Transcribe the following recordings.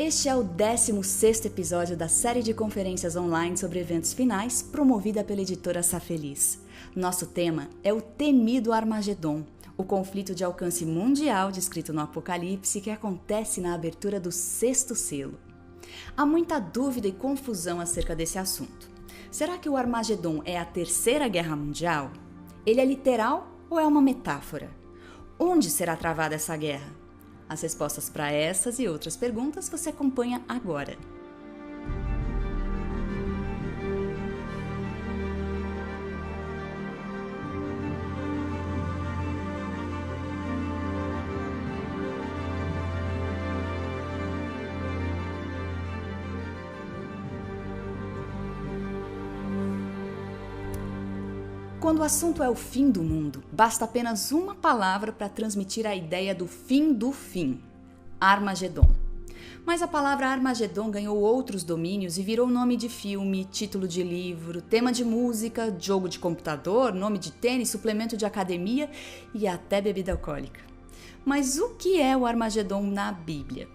Este é o 16º episódio da série de conferências online sobre eventos finais, promovida pela editora Safeliz. Nosso tema é o temido Armagedon, o conflito de alcance mundial descrito no Apocalipse que acontece na abertura do 6º selo. Há muita dúvida e confusão acerca desse assunto. Será que o Armagedon é a Terceira Guerra Mundial? Ele é literal ou é uma metáfora? Onde será travada essa guerra? As respostas para essas e outras perguntas você acompanha agora. Quando o assunto é o fim do mundo, basta apenas uma palavra para transmitir a ideia do fim do fim: Armagedon. Mas a palavra Armagedon ganhou outros domínios e virou nome de filme, título de livro, tema de música, jogo de computador, nome de tênis, suplemento de academia e até bebida alcoólica. Mas o que é o Armagedon na Bíblia?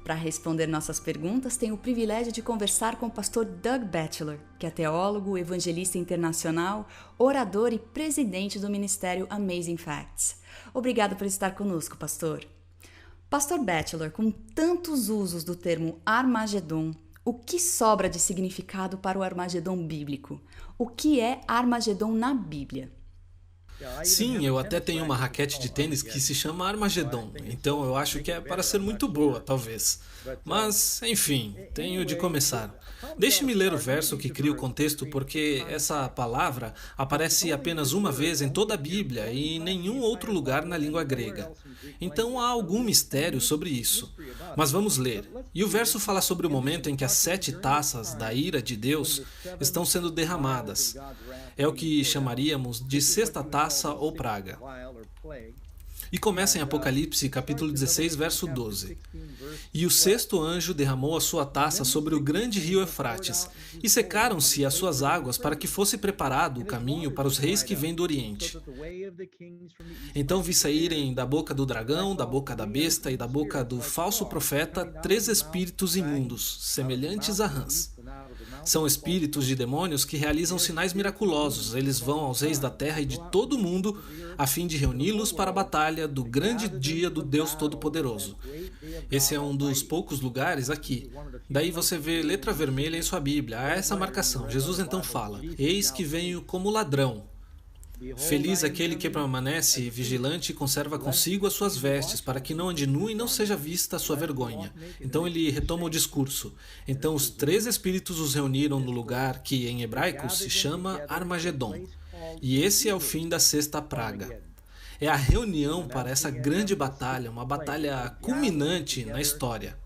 Para responder nossas perguntas, tenho o privilégio de conversar com o pastor Doug Batchelor, que é teólogo, evangelista internacional, orador e presidente do ministério Amazing Facts. Obrigado por estar conosco, pastor. Pastor Batchelor, com tantos usos do termo Armagedon, o que sobra de significado para o Armagedon bíblico? O que é Armagedon na Bíblia? Sim, eu até tenho uma raquete de tênis que se chama Armagedon, então eu acho que é para ser muito boa, talvez. Mas, enfim, tenho de começar. Deixe-me ler o verso que cria o contexto, porque essa palavra aparece apenas uma vez em toda a Bíblia e em nenhum outro lugar na língua grega. Então há algum mistério sobre isso. Mas vamos ler. E o verso fala sobre o momento em que as 7 taças da ira de Deus estão sendo derramadas. É o que chamaríamos de sexta taça ou praga. E começa em Apocalipse, capítulo 16, verso 12. E o 6º anjo derramou a sua taça sobre o grande rio Eufrates, e secaram-se as suas águas para que fosse preparado o caminho para os reis que vêm do Oriente. Então vi saírem da boca do dragão, da boca da besta e da boca do falso profeta 3 espíritos imundos, semelhantes a rãs. São espíritos de demônios que realizam sinais miraculosos. Eles vão aos reis da terra e de todo o mundo a fim de reuni-los para a batalha do grande dia do Deus Todo-Poderoso. Esse é um dos poucos lugares aqui. Daí você vê letra vermelha em sua Bíblia. Há essa marcação. Jesus então fala: Eis que venho como ladrão. Feliz aquele que permanece vigilante e conserva consigo as suas vestes, para que não ande nu e não seja vista a sua vergonha. Então ele retoma o discurso. Então os 3 espíritos os reuniram no lugar que em hebraico se chama Armagedon. E esse é o fim da 6ª praga. É a reunião para essa grande batalha, uma batalha culminante na história.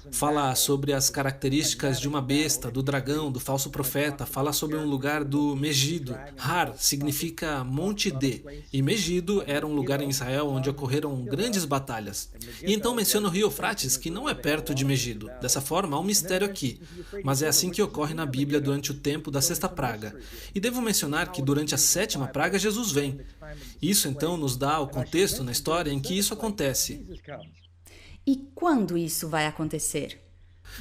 Fala sobre as características de uma besta, do dragão, do falso profeta. Fala sobre um lugar do Megido. Har significa Monte D. E Megido era um lugar em Israel onde ocorreram grandes batalhas. E então menciona o rio Eufrates, que não é perto de Megido. Dessa forma, há um mistério aqui. Mas é assim que ocorre na Bíblia durante o tempo da 6ª praga. E devo mencionar que durante a 7ª praga, Jesus vem. Isso então nos dá o contexto na história em que isso acontece. E quando isso vai acontecer?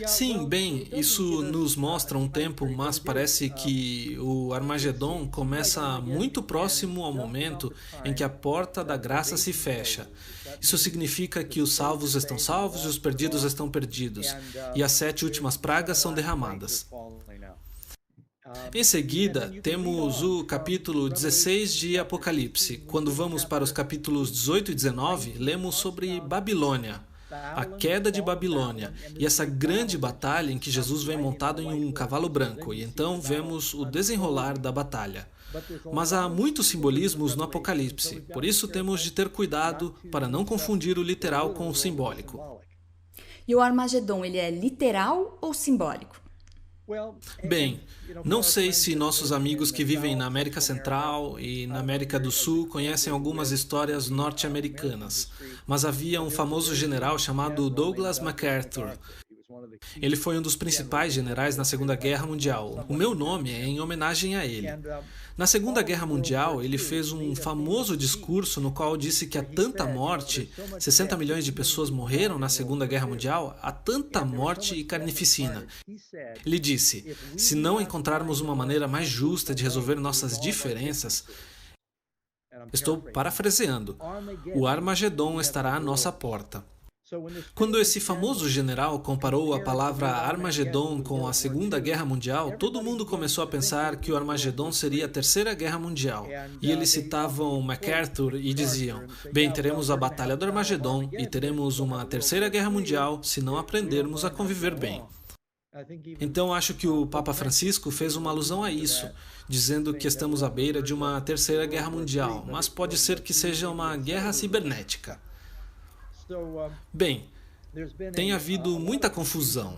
Sim, bem, isso nos mostra um tempo, mas parece que o Armagedon começa muito próximo ao momento em que a porta da graça se fecha. Isso significa que os salvos estão salvos e os perdidos estão perdidos, e as 7 últimas pragas são derramadas. Em seguida, temos o capítulo 16 de Apocalipse. Quando vamos para os capítulos 18 e 19, lemos sobre Babilônia, a queda de Babilônia, e essa grande batalha em que Jesus vem montado em um cavalo branco, e então vemos o desenrolar da batalha. Mas há muitos simbolismos no Apocalipse, por isso temos de ter cuidado para não confundir o literal com o simbólico. E o Armagedon, ele é literal ou simbólico? Bem, não sei se nossos amigos que vivem na América Central e na América do Sul conhecem algumas histórias norte-americanas, mas havia um famoso general chamado Douglas MacArthur. Ele foi um dos principais generais na Segunda Guerra Mundial. O meu nome é em homenagem a ele. Na Segunda Guerra Mundial, ele fez um famoso discurso no qual disse que há tanta morte, 60 milhões de pessoas morreram na Segunda Guerra Mundial, há tanta morte e carnificina. Ele disse, se não encontrarmos uma maneira mais justa de resolver nossas diferenças, estou parafraseando, o Armagedon estará à nossa porta. Quando esse famoso general comparou a palavra Armagedon com a Segunda Guerra Mundial, todo mundo começou a pensar que o Armagedon seria a Terceira Guerra Mundial. E eles citavam MacArthur e diziam, bem, teremos a Batalha do Armagedon e teremos uma Terceira Guerra Mundial se não aprendermos a conviver bem. Então acho que o Papa Francisco fez uma alusão a isso, dizendo que estamos à beira de uma Terceira Guerra Mundial, mas pode ser que seja uma guerra cibernética. Bem, tem havido muita confusão.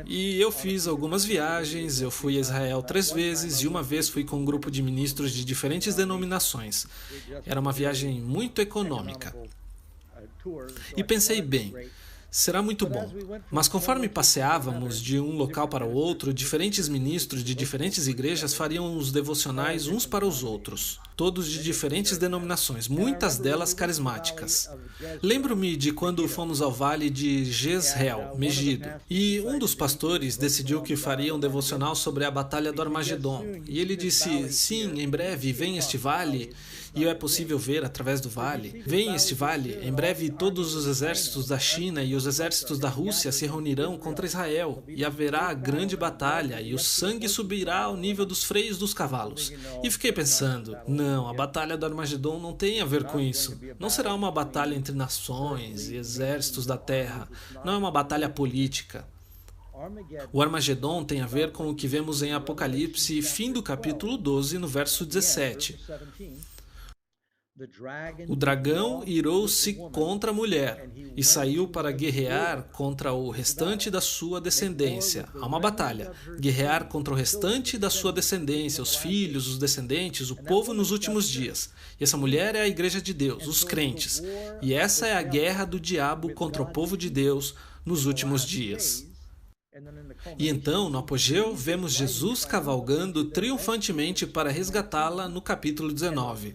E eu fiz algumas viagens, eu fui a Israel 3 vezes e uma vez fui com um grupo de ministros de diferentes denominações. Era uma viagem muito econômica. E pensei, bem, será muito bom. Mas conforme passeávamos de um local para o outro, diferentes ministros de diferentes igrejas fariam os devocionais uns para os outros, todos de diferentes denominações, muitas delas carismáticas. Lembro-me de quando fomos ao vale de Jezreel, Megido, e um dos pastores decidiu que faria um devocional sobre a Batalha do Armagedon. E ele disse, sim, em breve vem este vale, e é possível ver através do vale. Vem este vale, em breve todos os exércitos da China e os exércitos da Rússia se reunirão contra Israel, e haverá grande batalha, e o sangue subirá ao nível dos freios dos cavalos. E fiquei pensando, não, a Batalha do Armagedon não tem a ver com isso. Não será uma batalha entre nações e exércitos da terra. Não é uma batalha política. O Armagedon tem a ver com o que vemos em Apocalipse, fim do capítulo 12, no verso 17. O dragão irou-se contra a mulher e saiu para guerrear contra o restante da sua descendência. Há uma batalha. Guerrear contra o restante da sua descendência, os filhos, os descendentes, o povo nos últimos dias. E essa mulher é a igreja de Deus, os crentes. E essa é a guerra do diabo contra o povo de Deus nos últimos dias. E então, no apogeu, vemos Jesus cavalgando triunfantemente para resgatá-la no capítulo 19.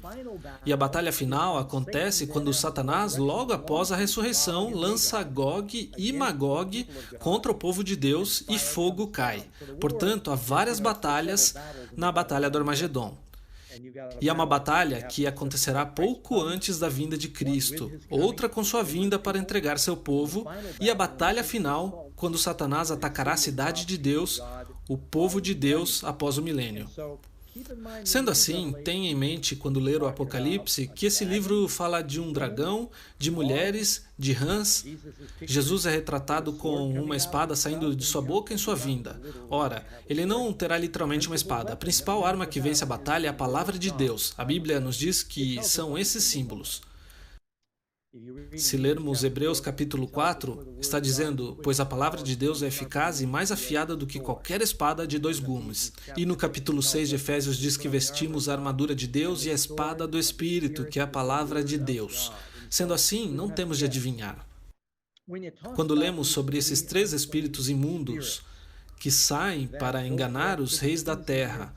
E a batalha final acontece quando Satanás, logo após a ressurreição, lança Gog e Magog contra o povo de Deus e fogo cai. Portanto, há várias batalhas na Batalha do Armagedon. E é uma batalha que acontecerá pouco antes da vinda de Cristo, outra com sua vinda para entregar seu povo, e a batalha final, quando Satanás atacará a cidade de Deus, o povo de Deus após o milênio. Sendo assim, tenha em mente, quando ler o Apocalipse, que esse livro fala de um dragão, de mulheres, de rãs. Jesus é retratado com uma espada saindo de sua boca em sua vinda. Ora, ele não terá literalmente uma espada. A principal arma que vence a batalha é a palavra de Deus. A Bíblia nos diz que são esses símbolos. Se lermos Hebreus capítulo 4, está dizendo, pois a palavra de Deus é eficaz e mais afiada do que qualquer espada de 2 gumes. E no capítulo 6 de Efésios diz que vestimos a armadura de Deus e a espada do Espírito, que é a palavra de Deus. Sendo assim, não temos de adivinhar. Quando lemos sobre esses 3 espíritos imundos que saem para enganar os reis da terra,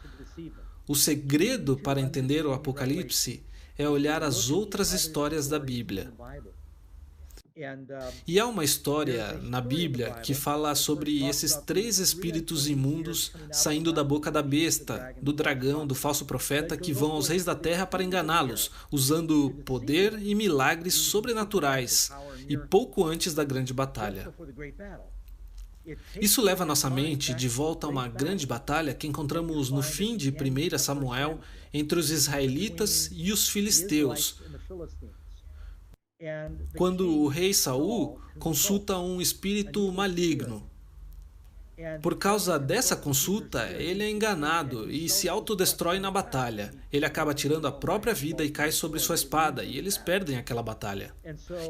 o segredo para entender o Apocalipse é olhar as outras histórias da Bíblia. E há uma história na Bíblia que fala sobre esses 3 espíritos imundos saindo da boca da besta, do dragão, do falso profeta, que vão aos reis da terra para enganá-los, usando poder e milagres sobrenaturais, e pouco antes da grande batalha. Isso leva nossa mente de volta a uma grande batalha que encontramos no fim de 1 Samuel entre os israelitas e os filisteus, quando o rei Saul consulta um espírito maligno. Por causa dessa consulta, ele é enganado e se autodestrói na batalha. Ele acaba tirando a própria vida e cai sobre sua espada, e eles perdem aquela batalha.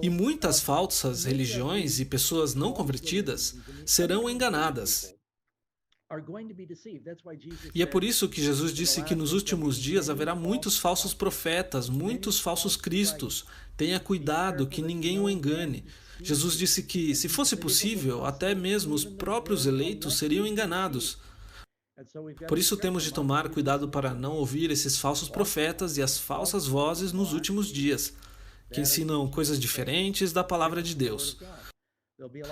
E muitas falsas religiões e pessoas não convertidas serão enganadas. E é por isso que Jesus disse que nos últimos dias haverá muitos falsos profetas, muitos falsos cristos. Tenha cuidado que ninguém o engane. Jesus disse que, se fosse possível, até mesmo os próprios eleitos seriam enganados. Por isso temos de tomar cuidado para não ouvir esses falsos profetas e as falsas vozes nos últimos dias, que ensinam coisas diferentes da palavra de Deus.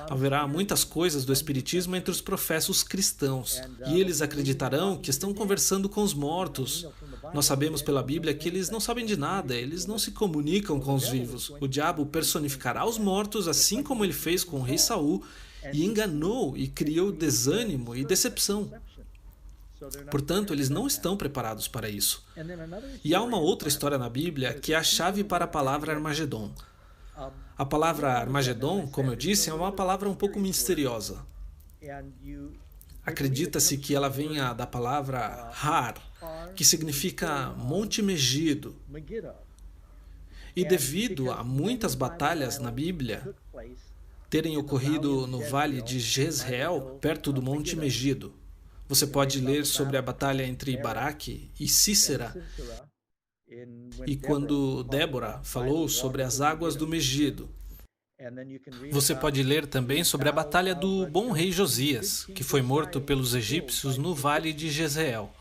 Haverá muitas coisas do Espiritismo entre os professos cristãos, e eles acreditarão que estão conversando com os mortos. Nós sabemos pela Bíblia que eles não sabem de nada, eles não se comunicam com os vivos. O diabo personificará os mortos, assim como ele fez com o rei Saul, e enganou e criou desânimo e decepção. Portanto, eles não estão preparados para isso. E há uma outra história na Bíblia que é a chave para a palavra Armagedon. A palavra Armagedon, como eu disse, é uma palavra um pouco misteriosa. Acredita-se que ela venha da palavra Har, que significa Monte Megido. E devido a muitas batalhas na Bíblia terem ocorrido no vale de Jezreel, perto do Monte Megido, você pode ler sobre a batalha entre Baraque e Sísera, e quando Débora falou sobre as águas do Megido. Você pode ler também sobre a batalha do bom rei Josias, que foi morto pelos egípcios no vale de Jezreel.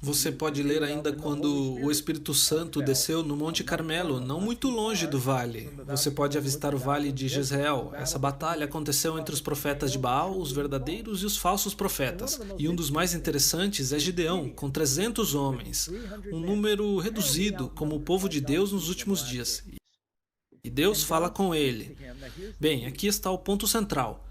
Você pode ler ainda quando o Espírito Santo desceu no Monte Carmelo, não muito longe do vale. Você pode avistar o vale de Jezreel. Essa batalha aconteceu entre os profetas de Baal, os verdadeiros e os falsos profetas. E um dos mais interessantes é Gideão, com 300 homens, um número reduzido como o povo de Deus nos últimos dias. E Deus fala com ele. Bem, aqui está o ponto central.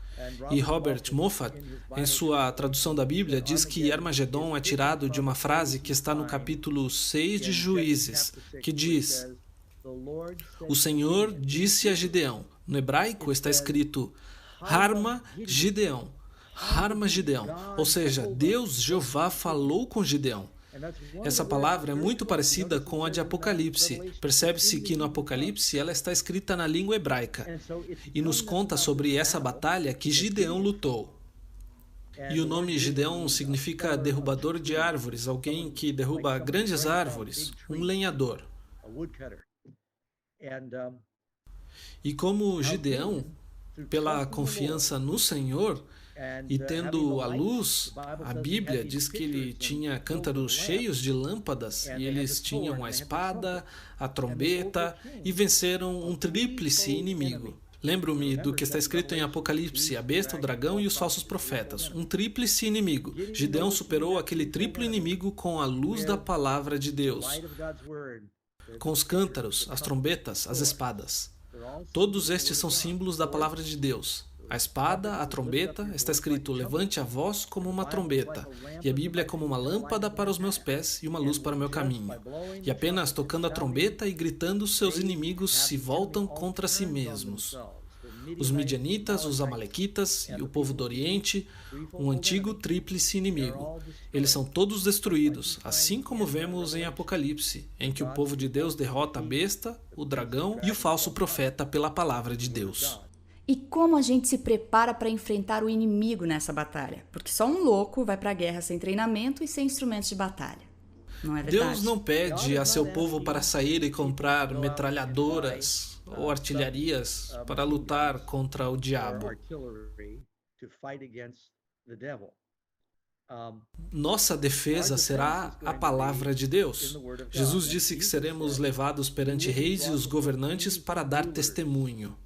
E Robert Moffat, em sua tradução da Bíblia, diz que Armagedon é tirado de uma frase que está no capítulo 6 de Juízes, que diz: O Senhor disse a Gideão. No hebraico está escrito Harma Gideão. Harma Gideão. Ou seja, Deus, Jeová, falou com Gideão. Essa palavra é muito parecida com a de Apocalipse. Percebe-se que no Apocalipse ela está escrita na língua hebraica e nos conta sobre essa batalha que Gideão lutou. E o nome Gideão significa derrubador de árvores, alguém que derruba grandes árvores, um lenhador. E como Gideão, pela confiança no Senhor, e tendo a luz, a Bíblia diz que ele tinha cântaros cheios de lâmpadas, e eles tinham a espada, a trombeta, e venceram um tríplice inimigo. Lembro-me do que está escrito em Apocalipse, a besta, o dragão e os falsos profetas. Um tríplice inimigo. Gideão superou aquele triplo inimigo com a luz da palavra de Deus, com os cântaros, as trombetas, as espadas. Todos estes são símbolos da palavra de Deus. A espada, a trombeta, está escrito, levante a voz como uma trombeta, e a Bíblia é como uma lâmpada para os meus pés e uma luz para o meu caminho. E apenas tocando a trombeta e gritando, seus inimigos se voltam contra si mesmos. Os midianitas, os amalequitas e o povo do Oriente, um antigo tríplice inimigo. Eles são todos destruídos, assim como vemos em Apocalipse, em que o povo de Deus derrota a besta, o dragão e o falso profeta pela palavra de Deus. E como a gente se prepara para enfrentar o inimigo nessa batalha? Porque só um louco vai para a guerra sem treinamento e sem instrumentos de batalha. Não é verdade? Deus não pede a seu povo para sair e comprar metralhadoras ou artilharias para lutar contra o diabo. Nossa defesa será a palavra de Deus. Jesus disse que seremos levados perante reis e os governantes para dar testemunho.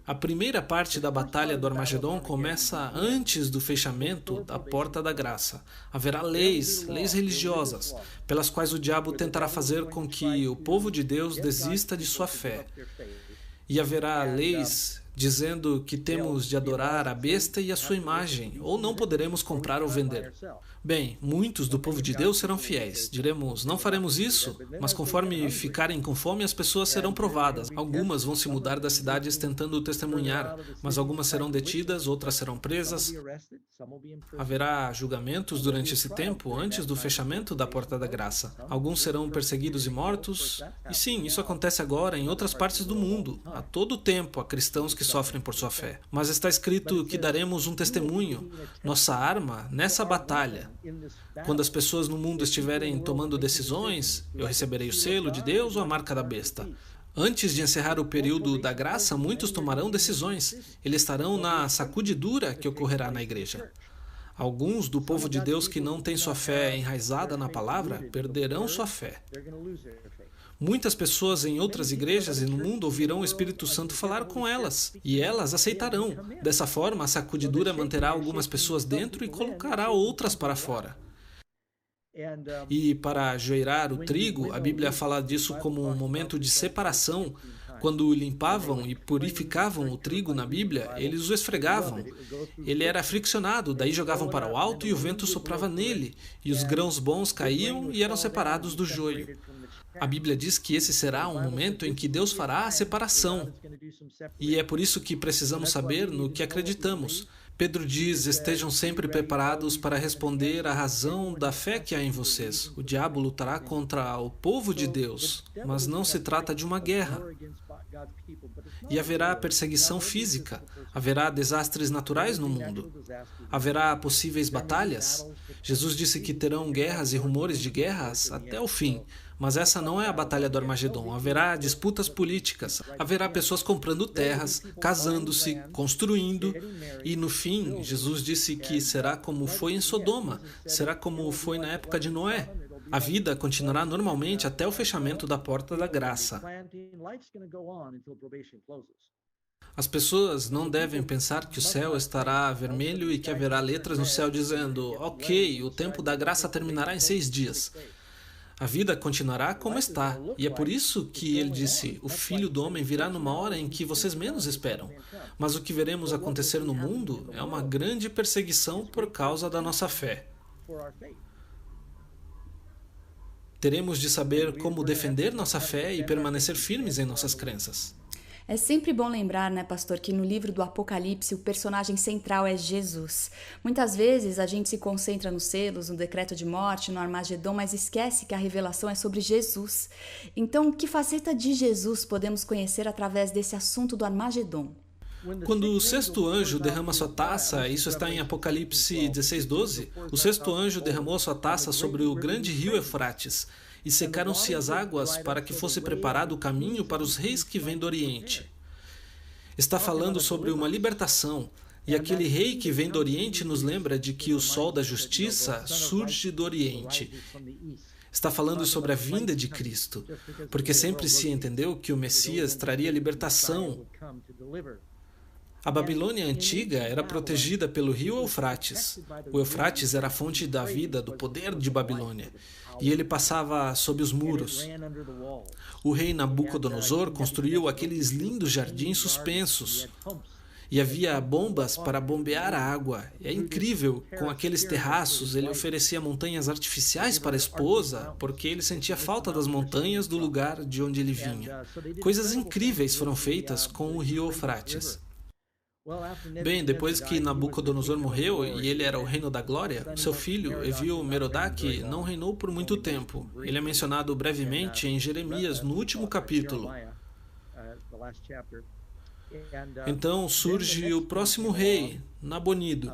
A primeira parte da batalha do Armagedon começa antes do fechamento da Porta da Graça. Haverá leis religiosas, pelas quais o diabo tentará fazer com que o povo de Deus desista de sua fé. E haverá leis dizendo que temos de adorar a besta e a sua imagem, ou não poderemos comprar ou vender. Bem, muitos do povo de Deus serão fiéis. Diremos, não faremos isso, mas conforme ficarem com fome, as pessoas serão provadas. Algumas vão se mudar das cidades tentando testemunhar, mas algumas serão detidas, outras serão presas. Haverá julgamentos durante esse tempo, antes do fechamento da Porta da Graça. Alguns serão perseguidos e mortos. E sim, isso acontece agora em outras partes do mundo. A todo tempo há cristãos que sofrem por sua fé. Mas está escrito que daremos um testemunho, nossa arma, nessa batalha. Quando as pessoas no mundo estiverem tomando decisões, eu receberei o selo de Deus ou a marca da besta. Antes de encerrar o período da graça, muitos tomarão decisões. Eles estarão na sacudidura que ocorrerá na igreja. Alguns do povo de Deus que não têm sua fé enraizada na palavra perderão sua fé. Muitas pessoas em outras igrejas e no mundo ouvirão o Espírito Santo falar com elas, e elas aceitarão. Dessa forma, a sacudidura manterá algumas pessoas dentro e colocará outras para fora. E para ajoelhar o trigo, a Bíblia fala disso como um momento de separação. Quando limpavam e purificavam o trigo na Bíblia, eles o esfregavam. Ele era friccionado, daí jogavam para o alto e o vento soprava nele, e os grãos bons caíam e eram separados do joio. A Bíblia diz que esse será um momento em que Deus fará a separação. E é por isso que precisamos saber no que acreditamos. Pedro diz, estejam sempre preparados para responder à razão da fé que há em vocês. O diabo lutará contra o povo de Deus, mas não se trata de uma guerra. E haverá perseguição física, haverá desastres naturais no mundo, haverá possíveis batalhas. Jesus disse que terão guerras e rumores de guerras até o fim. Mas essa não é a batalha do Armagedon. Haverá disputas políticas, haverá pessoas comprando terras, casando-se, construindo, e no fim, Jesus disse que será como foi em Sodoma, será como foi na época de Noé. A vida continuará normalmente até o fechamento da Porta da Graça. As pessoas não devem pensar que o céu estará vermelho e que haverá letras no céu dizendo, ok, o tempo da graça terminará em 6 dias. A vida continuará como está, e é por isso que ele disse, o Filho do Homem virá numa hora em que vocês menos esperam. Mas o que veremos acontecer no mundo é uma grande perseguição por causa da nossa fé. Teremos de saber como defender nossa fé e permanecer firmes em nossas crenças. É sempre bom lembrar, né, pastor, que no livro do Apocalipse o personagem central é Jesus. Muitas vezes a gente se concentra nos selos, no decreto de morte, no Armagedon, mas esquece que a revelação é sobre Jesus. Então, que faceta de Jesus podemos conhecer através desse assunto do Armagedon? Quando o sexto anjo derrama sua taça, isso está em Apocalipse 16:12, o sexto anjo derramou sua taça sobre o grande rio Eufrates, e secaram-se as águas para que fosse preparado o caminho para os reis que vêm do Oriente. Está falando sobre uma libertação, e aquele rei que vem do Oriente nos lembra de que o sol da justiça surge do Oriente. Está falando sobre a vinda de Cristo, porque sempre se entendeu que o Messias traria libertação. A Babilônia antiga era protegida pelo rio Eufrates. O Eufrates era a fonte da vida, do poder de Babilônia, e ele passava sob os muros. O rei Nabucodonosor construiu aqueles lindos jardins suspensos, e havia bombas para bombear a água. É incrível, com aqueles terraços, ele oferecia montanhas artificiais para a esposa, porque ele sentia falta das montanhas do lugar de onde ele vinha. Coisas incríveis foram feitas com o rio Eufrates. Bem, depois que Nabucodonosor morreu e ele era o reino da glória, seu filho, Evil-Merodach, não reinou por muito tempo. Ele é mencionado brevemente em Jeremias, no último capítulo. Então surge o próximo rei, Nabonido.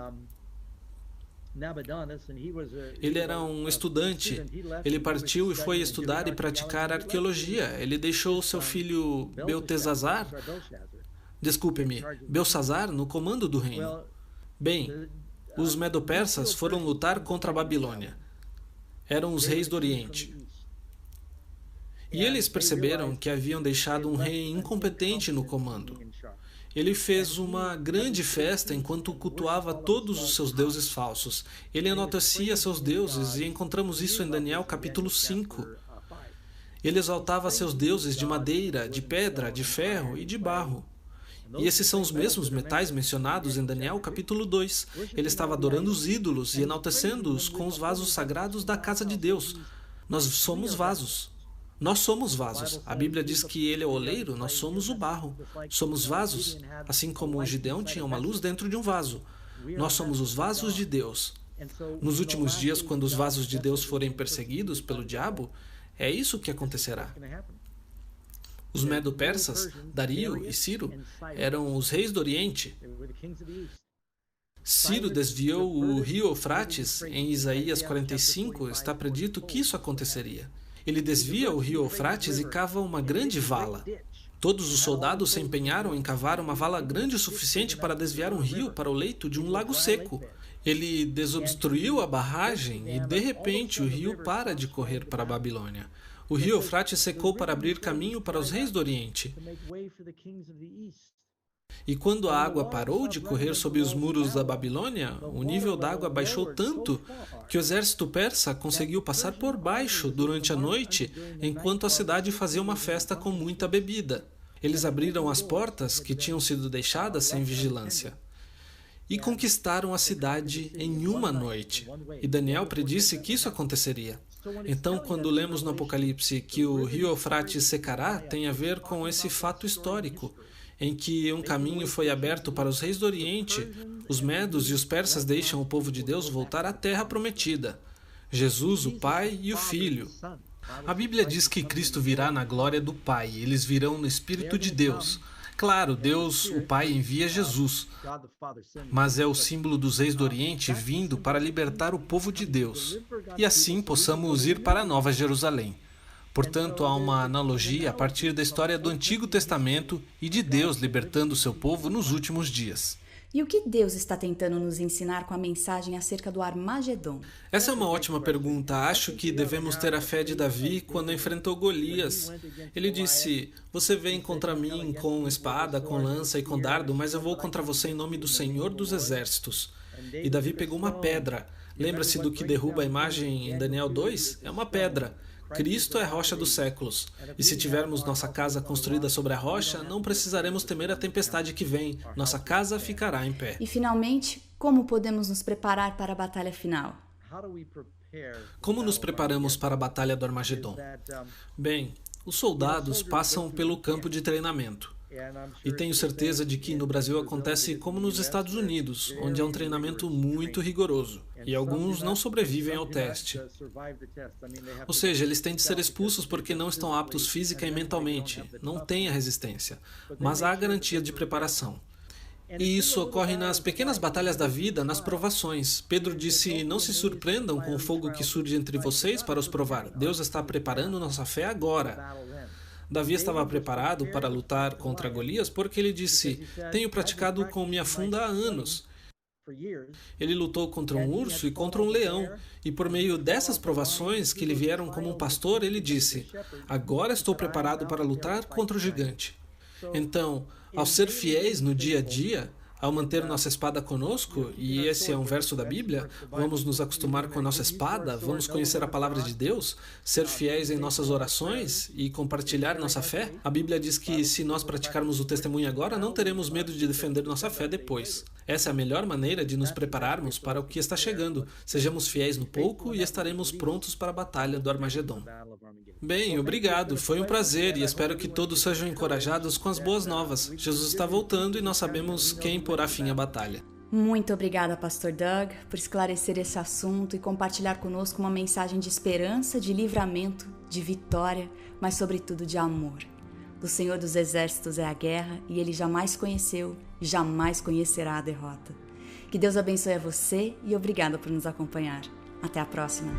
Ele era um estudante. Ele partiu e foi estudar e praticar arqueologia. Ele deixou seu filho Belsazar no comando do reino. Bem, os medo-persas foram lutar contra a Babilônia. Eram os reis do Oriente. E eles perceberam que haviam deixado um rei incompetente no comando. Ele fez uma grande festa enquanto cultuava todos os seus deuses falsos. Ele enaltecia seus deuses, e encontramos isso em Daniel capítulo 5. Ele exaltava seus deuses de madeira, de pedra, de ferro e de barro. E esses são os mesmos metais mencionados em Daniel capítulo 2. Ele estava adorando os ídolos e enaltecendo-os com os vasos sagrados da casa de Deus. Nós somos vasos. Nós somos vasos. A Bíblia diz que ele é o oleiro, nós somos o barro. Somos vasos, assim como o Gideão tinha uma luz dentro de um vaso. Nós somos os vasos de Deus. Nos últimos dias, quando os vasos de Deus forem perseguidos pelo diabo, é isso que acontecerá. Os medo-persas, Dario e Ciro, eram os reis do Oriente. Ciro desviou o rio Eufrates. Em Isaías 45 está predito que isso aconteceria. Ele desvia o rio Eufrates e cava uma grande vala. Todos os soldados se empenharam em cavar uma vala grande o suficiente para desviar um rio para o leito de um lago seco. Ele desobstruiu a barragem e, de repente, o rio para de correr para a Babilônia. O rio Eufrates secou para abrir caminho para os reis do Oriente. E quando a água parou de correr sob os muros da Babilônia, o nível d'água baixou tanto que o exército persa conseguiu passar por baixo durante a noite, enquanto a cidade fazia uma festa com muita bebida. Eles abriram as portas que tinham sido deixadas sem vigilância e conquistaram a cidade em uma noite. E Daniel predisse que isso aconteceria. Então, quando lemos no Apocalipse que o rio Eufrates secará, tem a ver com esse fato histórico, em que um caminho foi aberto para os reis do Oriente. Os medos e os persas deixam o povo de Deus voltar à terra prometida. Jesus, o Pai e o Filho. A Bíblia diz que Cristo virá na glória do Pai. Eles virão no Espírito de Deus. Claro, Deus, o Pai, envia Jesus, mas é o símbolo dos reis do Oriente vindo para libertar o povo de Deus, e assim possamos ir para a Nova Jerusalém. Portanto, há uma analogia a partir da história do Antigo Testamento e de Deus libertando o seu povo nos últimos dias. E o que Deus está tentando nos ensinar com a mensagem acerca do Armagedon? Essa é uma ótima pergunta. Acho que devemos ter a fé de Davi quando enfrentou Golias. Ele disse: "Você vem contra mim com espada, com lança e com dardo, mas eu vou contra você em nome do Senhor dos Exércitos." E Davi pegou uma pedra. Lembra-se do que derruba a imagem em Daniel 2? É uma pedra. Cristo é a rocha dos séculos. E se tivermos nossa casa construída sobre a rocha, não precisaremos temer a tempestade que vem. Nossa casa ficará em pé. E finalmente, como podemos nos preparar para a batalha final? Como nos preparamos para a batalha do Armagedon? Bem, os soldados passam pelo campo de treinamento. E tenho certeza de que no Brasil acontece como nos Estados Unidos, onde é um treinamento muito rigoroso. E alguns não sobrevivem ao teste. Ou seja, eles têm de ser expulsos porque não estão aptos física e mentalmente, não têm a resistência, mas há a garantia de preparação. E isso ocorre nas pequenas batalhas da vida, nas provações. Pedro disse: "Não se surpreendam com o fogo que surge entre vocês para os provar. Deus está preparando nossa fé agora." Davi estava preparado para lutar contra Golias porque ele disse: "Tenho praticado com minha funda há anos." Ele lutou contra um urso e contra um leão, e por meio dessas provações que lhe vieram como um pastor, ele disse: "Agora estou preparado para lutar contra o gigante." Então, ao ser fiéis no dia a dia, ao manter nossa espada conosco, e esse é um verso da Bíblia, vamos nos acostumar com a nossa espada, vamos conhecer a palavra de Deus, ser fiéis em nossas orações e compartilhar nossa fé. A Bíblia diz que se nós praticarmos o testemunho agora, não teremos medo de defender nossa fé depois. Essa é a melhor maneira de nos prepararmos para o que está chegando. Sejamos fiéis no pouco e estaremos prontos para a batalha do Armagedon. Bem, obrigado. Foi um prazer e espero que todos sejam encorajados com as boas novas. Jesus está voltando e nós sabemos quem porá fim à batalha. Muito obrigada, Pastor Doug, por esclarecer esse assunto e compartilhar conosco uma mensagem de esperança, de livramento, de vitória, mas sobretudo de amor. Do Senhor dos Exércitos é a guerra e Ele jamais conheceu, jamais conhecerá a derrota. Que Deus abençoe a você e obrigada por nos acompanhar. Até a próxima.